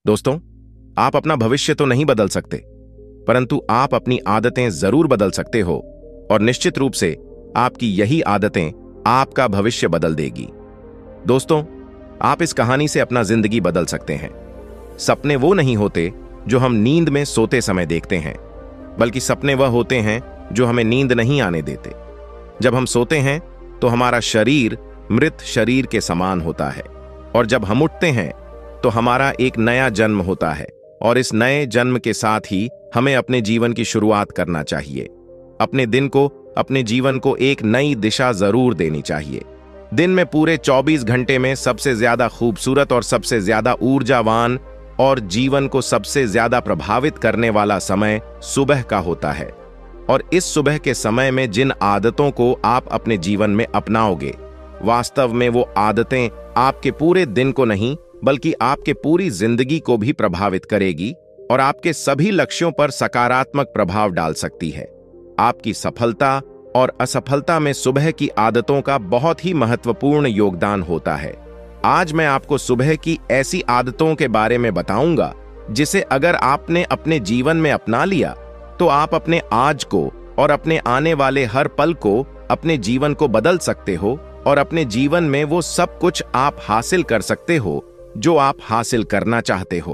दोस्तों, आप अपना भविष्य तो नहीं बदल सकते, परंतु आप अपनी आदतें जरूर बदल सकते हो और निश्चित रूप से आपकी यही आदतें आपका भविष्य बदल देगी। दोस्तों, आप इस कहानी से अपना जिंदगी बदल सकते हैं। सपने वो नहीं होते जो हम नींद में सोते समय देखते हैं, बल्कि सपने वह होते हैं जो हमें नींद नहीं आने देते। जब हम सोते हैं तो हमारा शरीर मृत शरीर के समान होता है, और जब हम उठते हैं तो हमारा एक नया जन्म होता है, और इस नए जन्म के साथ ही हमें अपने जीवन की शुरुआत करना चाहिए। अपने दिन को, अपने जीवन को एक नई दिशा जरूर देनी चाहिए। दिन में पूरे 24 घंटे में सबसे ज्यादा खूबसूरत और सबसे ज्यादा ऊर्जावान और जीवन को सबसे ज्यादा प्रभावित करने वाला समय सुबह का होता है। और इस सुबह के समय में जिन आदतों को आप अपने जीवन में अपनाओगे, वास्तव में वो आदतें आपके पूरे दिन को नहीं बल्कि आपके पूरी जिंदगी को भी प्रभावित करेगी और आपके सभी लक्ष्यों पर सकारात्मक प्रभाव डाल सकती है। आपकी सफलता और असफलता में सुबह की आदतों का बहुत ही महत्वपूर्ण योगदान होता है। आज मैं आपको सुबह की ऐसी आदतों के बारे में बताऊंगा जिसे अगर आपने अपने जीवन में अपना लिया तो आप अपने आज को और अपने आने वाले हर पल को, अपने जीवन को बदल सकते हो और अपने जीवन में वो सब कुछ आप हासिल कर सकते हो जो आप हासिल करना चाहते हो।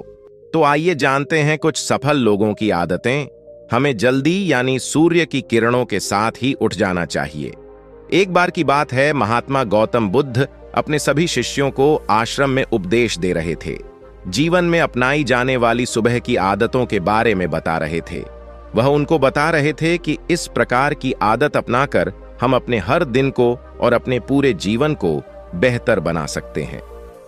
तो आइए जानते हैं कुछ सफल लोगों की आदतें। हमें जल्दी यानी सूर्य की किरणों के साथ ही उठ जाना चाहिए। एक बार की बात है, महात्मा गौतम बुद्ध अपने सभी शिष्यों को आश्रम में उपदेश दे रहे थे। जीवन में अपनाई जाने वाली सुबह की आदतों के बारे में बता रहे थे। वह उनको बता रहे थे कि इस प्रकार की आदत अपनाकर हम अपने हर दिन को और अपने पूरे जीवन को बेहतर बना सकते हैं।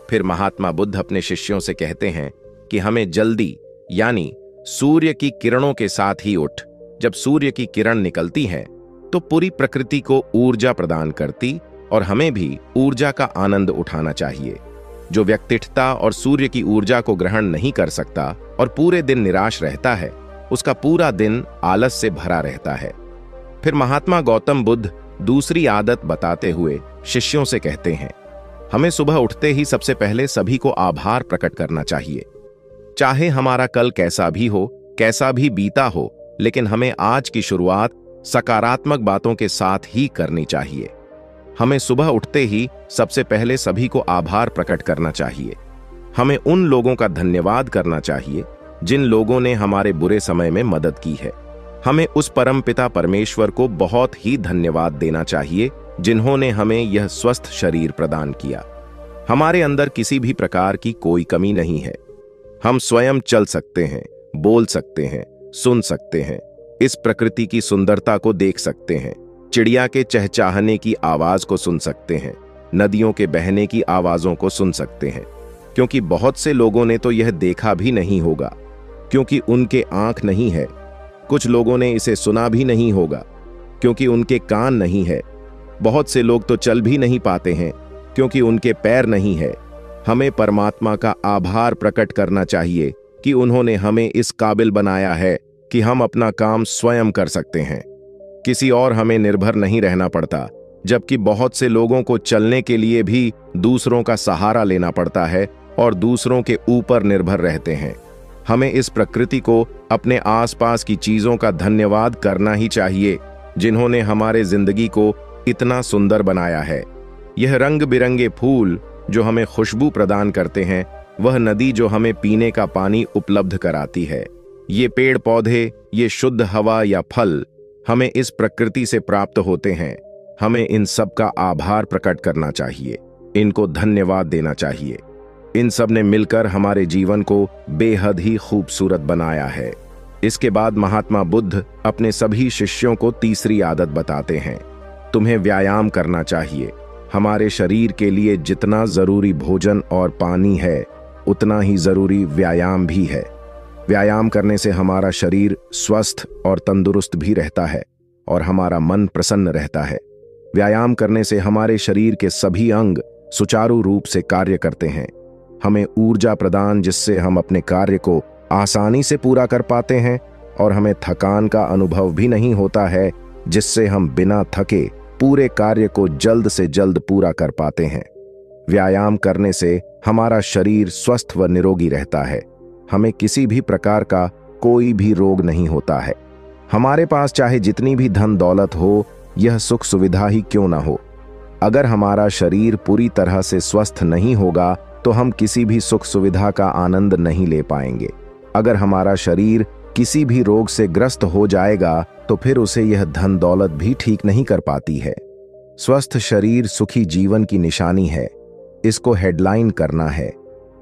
फिर महात्मा बुद्ध अपने शिष्यों से कहते हैं कि हमें जल्दी यानी सूर्य की किरणों के साथ ही उठ। जब सूर्य की किरण निकलती है तो पूरी प्रकृति को ऊर्जा प्रदान करती और हमें भी ऊर्जा का आनंद उठाना चाहिए। जो व्यक्तित्वता और सूर्य की ऊर्जा को ग्रहण नहीं कर सकता और पूरे दिन निराश रहता है, उसका पूरा दिन आलस से भरा रहता है। फिर महात्मा गौतम बुद्ध दूसरी आदत बताते हुए शिष्यों से कहते हैं, हमें सुबह उठते ही सबसे पहले सभी को आभार प्रकट करना चाहिए। चाहे हमारा कल कैसा भी हो, कैसा भी बीता हो, लेकिन हमें आज की शुरुआत सकारात्मक बातों के साथ ही करनी चाहिए। हमें सुबह उठते ही सबसे पहले सभी को आभार प्रकट करना चाहिए। हमें उन लोगों का धन्यवाद करना चाहिए जिन लोगों ने हमारे बुरे समय में मदद की है। हमें उस परमपिता परमेश्वर को बहुत ही धन्यवाद देना चाहिए जिन्होंने हमें यह स्वस्थ शरीर प्रदान किया। हमारे अंदर किसी भी प्रकार की कोई कमी नहीं है। हम स्वयं चल सकते हैं, बोल सकते हैं, सुन सकते हैं, इस प्रकृति की सुंदरता को देख सकते हैं, चिड़िया के चहचहाने की आवाज को सुन सकते हैं, नदियों के बहने की आवाजों को सुन सकते हैं। क्योंकि बहुत से लोगों ने तो यह देखा भी नहीं होगा क्योंकि उनके आंख नहीं है। कुछ लोगों ने इसे सुना भी नहीं होगा क्योंकि उनके कान नहीं है। बहुत से लोग तो चल भी नहीं पाते हैं क्योंकि उनके पैर नहीं है। हमें परमात्मा का आभार प्रकट करना चाहिए कि उन्होंने हमें इस काबिल बनाया है कि हम अपना काम स्वयं कर सकते हैं। किसी और हमें निर्भर नहीं रहना पड़ता, जबकि बहुत से लोगों को चलने के लिए भी दूसरों का सहारा लेना पड़ता है और दूसरों के ऊपर निर्भर रहते हैं। हमें इस प्रकृति को, अपने आसपास की चीजों का धन्यवाद करना ही चाहिए जिन्होंने हमारे जिंदगी को इतना सुंदर बनाया है। यह रंग बिरंगे फूल जो हमें खुशबू प्रदान करते हैं, वह नदी जो हमें पीने का पानी उपलब्ध कराती है, ये पेड़ पौधे, ये शुद्ध हवा या फल हमें इस प्रकृति से प्राप्त होते हैं। हमें इन सब का आभार प्रकट करना चाहिए, इनको धन्यवाद देना चाहिए। इन सब ने मिलकर हमारे जीवन को बेहद ही खूबसूरत बनाया है। इसके बाद महात्मा बुद्ध अपने सभी शिष्यों को तीसरी आदत बताते हैं, तुम्हें व्यायाम करना चाहिए। हमारे शरीर के लिए जितना जरूरी भोजन और पानी है, उतना ही जरूरी व्यायाम भी है। व्यायाम करने से हमारा शरीर स्वस्थ और तंदुरुस्त भी रहता है और हमारा मन प्रसन्न रहता है। व्यायाम करने से हमारे शरीर के सभी अंग सुचारू रूप से कार्य करते हैं। हमें ऊर्जा प्रदान जिससे हम अपने कार्य को आसानी से पूरा कर पाते हैं और हमें थकान का अनुभव भी नहीं होता है, जिससे हम बिना थके पूरे कार्य को जल्द से जल्द पूरा कर पाते हैं। व्यायाम करने से हमारा शरीर स्वस्थ व निरोगी रहता है। हमें किसी भी प्रकार का कोई भी रोग नहीं होता है। हमारे पास चाहे जितनी भी धन दौलत हो, यह सुख सुविधा ही क्यों ना हो, अगर हमारा शरीर पूरी तरह से स्वस्थ नहीं होगा तो हम किसी भी सुख सुविधा का आनंद नहीं ले पाएंगे। अगर हमारा शरीर किसी भी रोग से ग्रस्त हो जाएगा तो फिर उसे यह धन दौलत भी ठीक नहीं कर पाती है। स्वस्थ शरीर सुखी जीवन की निशानी है। इसको हेडलाइन करना है।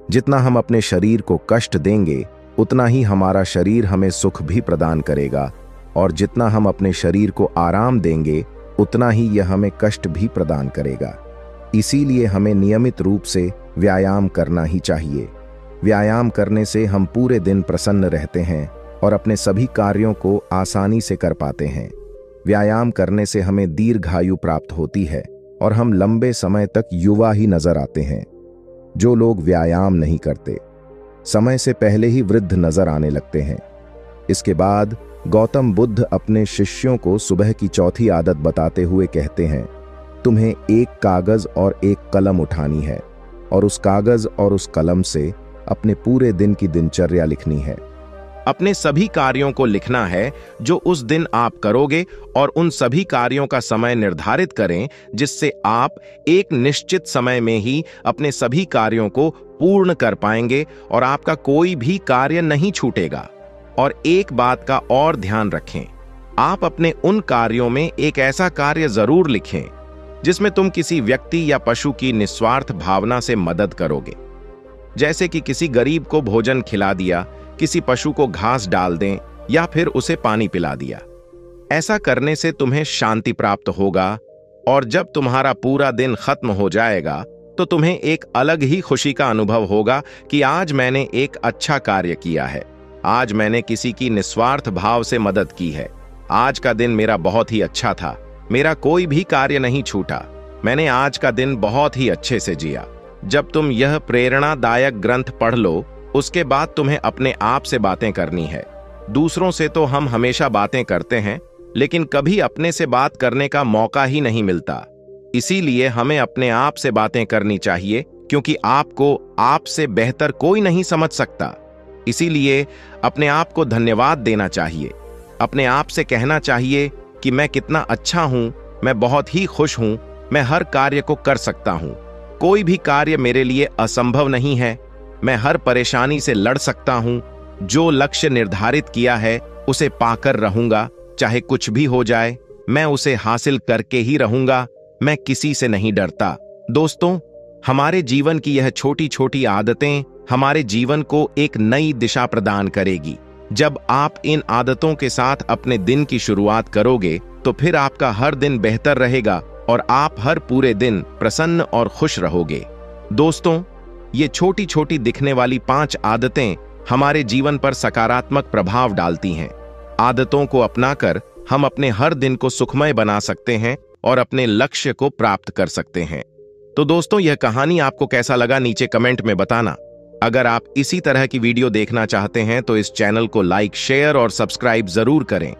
जितना हम अपने शरीर को कष्ट देंगे उतना ही हमारा शरीर हमें सुख भी प्रदान करेगा, और जितना हम अपने शरीर को आराम देंगे उतना ही यह हमें कष्ट भी प्रदान करेगा। इसीलिए हमें नियमित रूप से व्यायाम करना ही चाहिए। व्यायाम करने से हम पूरे दिन प्रसन्न रहते हैं और अपने सभी कार्यों को आसानी से कर पाते हैं। व्यायाम करने से हमें दीर्घायु प्राप्त होती है और हम लंबे समय तक युवा ही नजर आते हैं। जो लोग व्यायाम नहीं करते, समय से पहले ही वृद्ध नजर आने लगते हैं। इसके बाद गौतम बुद्ध अपने शिष्यों को सुबह की चौथी आदत बताते हुए कहते हैं, तुम्हें एक कागज और एक कलम उठानी है और उस कागज और उस कलम से अपने पूरे दिन की दिनचर्या लिखनी है। अपने सभी कार्यों को लिखना है जो उस दिन आप करोगे, और उन सभी कार्यों का समय निर्धारित करें जिससे आप एक निश्चित समय में ही अपने सभी कार्यों को पूर्ण कर पाएंगे और आपका कोई भी कार्य नहीं छूटेगा। और एक बात का और ध्यान रखें, आप अपने उन कार्यों में एक ऐसा कार्य जरूर लिखें जिसमें तुम किसी व्यक्ति या पशु की निस्वार्थ भावना से मदद करोगे। जैसे कि किसी गरीब को भोजन खिला दिया, किसी पशु को घास डाल दें या फिर उसे पानी पिला दिया। ऐसा करने से तुम्हें शांति प्राप्त होगा, और जब तुम्हारा पूरा दिन खत्म हो जाएगा तो तुम्हें एक अलग ही खुशी का अनुभव होगा कि आज मैंने एक अच्छा कार्य किया है, आज मैंने किसी की निस्वार्थ भाव से मदद की है, आज का दिन मेरा बहुत ही अच्छा था, मेरा कोई भी कार्य नहीं छूटा, मैंने आज का दिन बहुत ही अच्छे से जिया। जब तुम यह प्रेरणादायक ग्रंथ पढ़ लो, उसके बाद तुम्हें अपने आप से बातें करनी है। दूसरों से तो हम हमेशा बातें करते हैं, लेकिन कभी अपने से बात करने का मौका ही नहीं मिलता। इसीलिए हमें अपने आप से बातें करनी चाहिए, क्योंकि आपको आपसे बेहतर कोई नहीं समझ सकता। इसीलिए अपने आप को धन्यवाद देना चाहिए। अपने आप से कहना चाहिए कि मैं कितना अच्छा हूं, मैं बहुत ही खुश हूं, मैं हर कार्य को कर सकता हूं, कोई भी कार्य मेरे लिए असंभव नहीं है, मैं हर परेशानी से लड़ सकता हूं, जो लक्ष्य निर्धारित किया है उसे पाकर रहूंगा, चाहे कुछ भी हो जाए मैं उसे हासिल करके ही रहूंगा, मैं किसी से नहीं डरता। दोस्तों, हमारे जीवन की यह छोटी छोटी आदतें हमारे जीवन को एक नई दिशा प्रदान करेगी। जब आप इन आदतों के साथ अपने दिन की शुरुआत करोगे तो फिर आपका हर दिन बेहतर रहेगा और आप हर पूरे दिन प्रसन्न और खुश रहोगे। दोस्तों, ये छोटी छोटी दिखने वाली 5 आदतें हमारे जीवन पर सकारात्मक प्रभाव डालती हैं। आदतों को अपनाकर हम अपने हर दिन को सुखमय बना सकते हैं और अपने लक्ष्य को प्राप्त कर सकते हैं। तो दोस्तों, यह कहानी आपको कैसा लगा नीचे कमेंट में बताना। अगर आप इसी तरह की वीडियो देखना चाहते हैं तो इस चैनल को लाइक, शेयर और सब्सक्राइब जरूर करें।